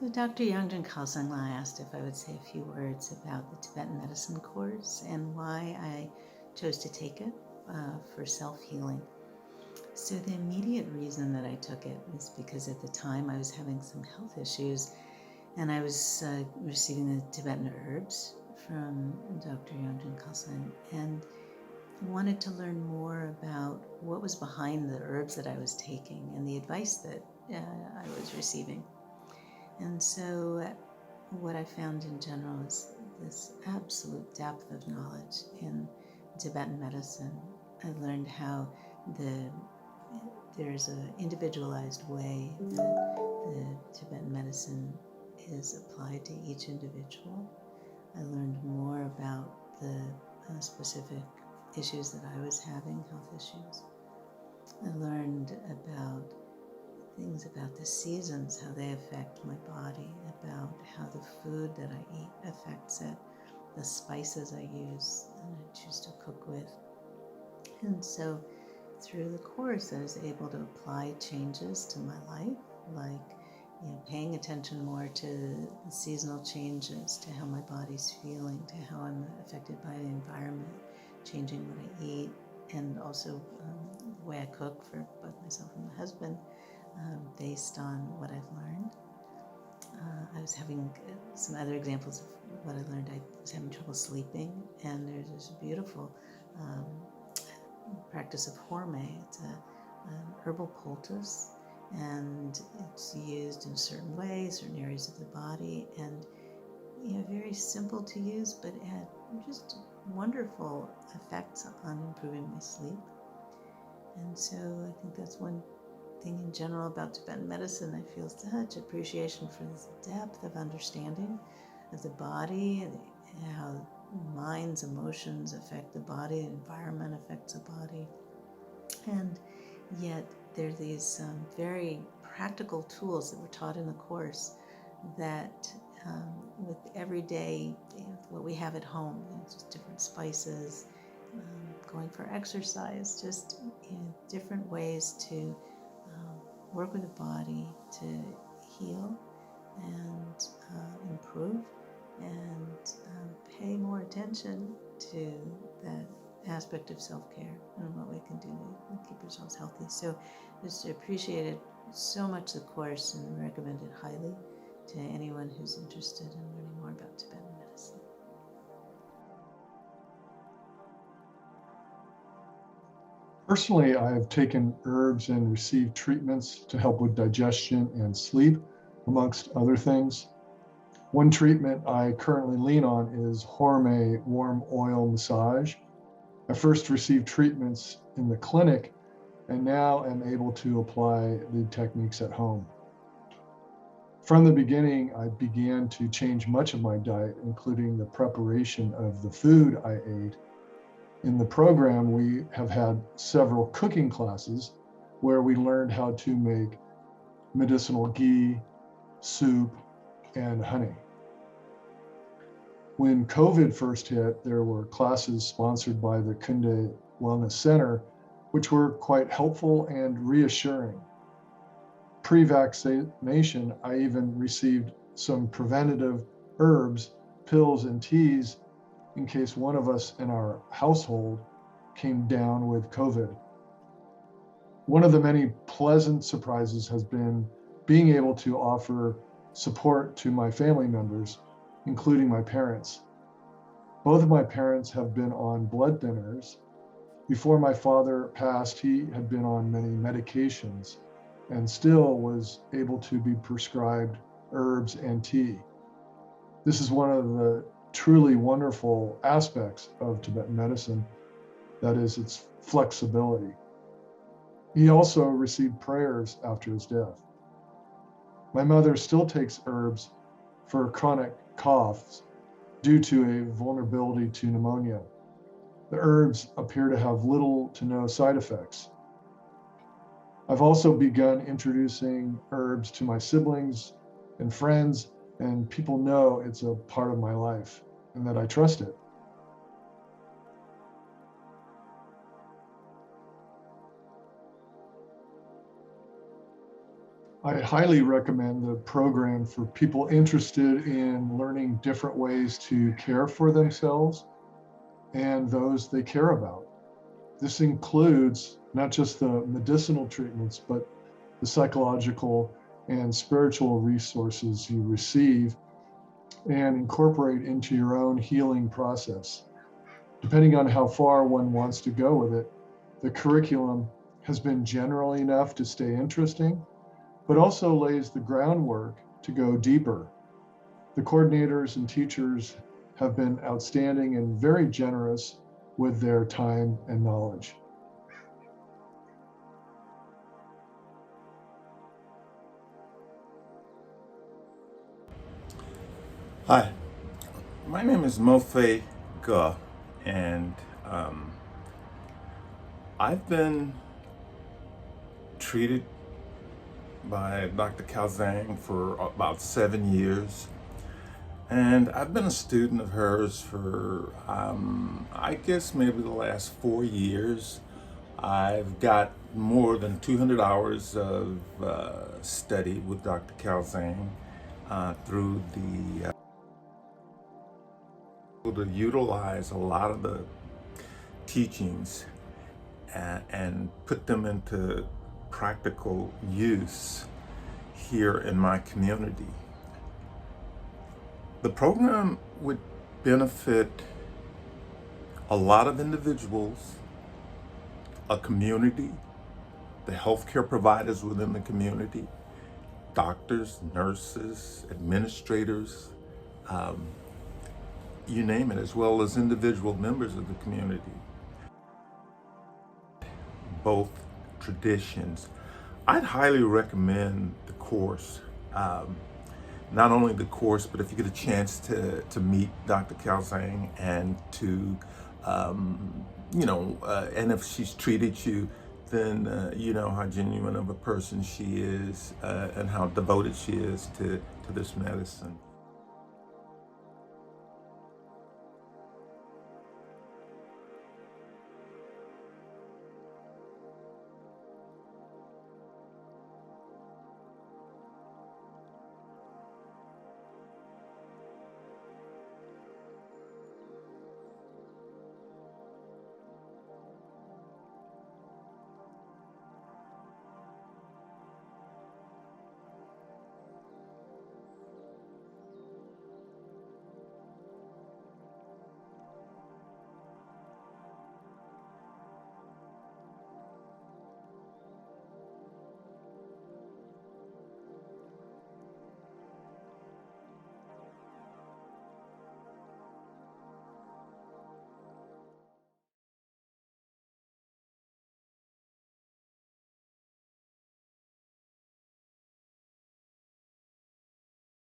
Dr. Yangdren Khalsangla asked if I would say a few words about the Tibetan medicine course and why I chose to take it for self-healing. So the immediate reason that I took it was because at the time I was having some health issues and I was receiving the Tibetan herbs from Dr. Yangdren Khalsang and wanted to learn more about what was behind the herbs that I was taking and the advice that I was receiving. And so what I found in general is this absolute depth of knowledge in Tibetan medicine. I learned how there's an individualized way that the Tibetan medicine is applied to each individual. I learned more about the specific issues that I was having, health issues. I learned about things about the seasons, how they affect my body, about how the food that I eat affects it, the spices I use and I choose to cook with. And so through the course, I was able to apply changes to my life, like paying attention more to the seasonal changes, to how my body's feeling, to how I'm affected by the environment, changing what I eat, and also the way I cook for both myself and my husband, based on what I've learned. I was having some other examples of what I learned. I was having trouble sleeping, and there's this beautiful practice of horme. It's an herbal poultice, and it's used in certain ways, certain areas of the body, and very simple to use, but it had just wonderful effects on improving my sleep. And so I think that's one thing in general about Tibetan medicine. I feel such appreciation for this depth of understanding of the body and how mind's emotions affect the body, the environment affects the body. And yet there are these very practical tools that were taught in the course that with everyday, what we have at home, just different spices, going for exercise, just different ways to work with the body to heal and improve and pay more attention to that aspect of self-care and what we can do to keep ourselves healthy. So just appreciated so much the course and recommend it highly to anyone who's interested in learning more about Tibetan medicine. Personally, I have taken herbs and received treatments to help with digestion and sleep, amongst other things. One treatment I currently lean on is Horme warm oil massage. I first received treatments in the clinic and now am able to apply the techniques at home. From the beginning, I began to change much of my diet, including the preparation of the food I ate. In the program, we have had several cooking classes where we learned how to make medicinal ghee, soup, and honey. When COVID first hit, there were classes sponsored by the Kunde Wellness Center, which were quite helpful and reassuring. Pre-vaccination, I even received some preventative herbs, pills, and teas in case one of us in our household came down with COVID. One of the many pleasant surprises has been being able to offer support to my family members, including my parents. Both of my parents have been on blood thinners. Before my father passed, he had been on many medications and still was able to be prescribed herbs and tea. This is one of the truly wonderful aspects of Tibetan medicine, that is its flexibility. He also received prayers after his death. My mother still takes herbs for chronic coughs due to a vulnerability to pneumonia. The herbs appear to have little to no side effects. I've also begun introducing herbs to my siblings and friends, and people know it's a part of my life and that I trust it. I highly recommend the program for people interested in learning different ways to care for themselves and those they care about. This includes not just the medicinal treatments, but the psychological and spiritual resources you receive and incorporate into your own healing process. Depending on how far one wants to go with it, the curriculum has been general enough to stay interesting, but also lays the groundwork to go deeper. The coordinators and teachers have been outstanding and very generous with their time and knowledge. Hi, my name is Mofe Guh, and I've been treated by Dr. Calzang for about 7 years, and I've been a student of hers for, I guess, maybe the last 4 years. I've got more than 200 hours of study with Dr. Calzang through the to utilize a lot of the teachings and put them into practical use here in my community. The program would benefit a lot of individuals, a community, the healthcare providers within the community, doctors, nurses, administrators, you name it, as well as individual members of the community. Both traditions. I'd highly recommend the course. Not only the course, but if you get a chance to meet Dr. Calzang and to, and if she's treated you, then you know how genuine of a person she is and how devoted she is to this medicine.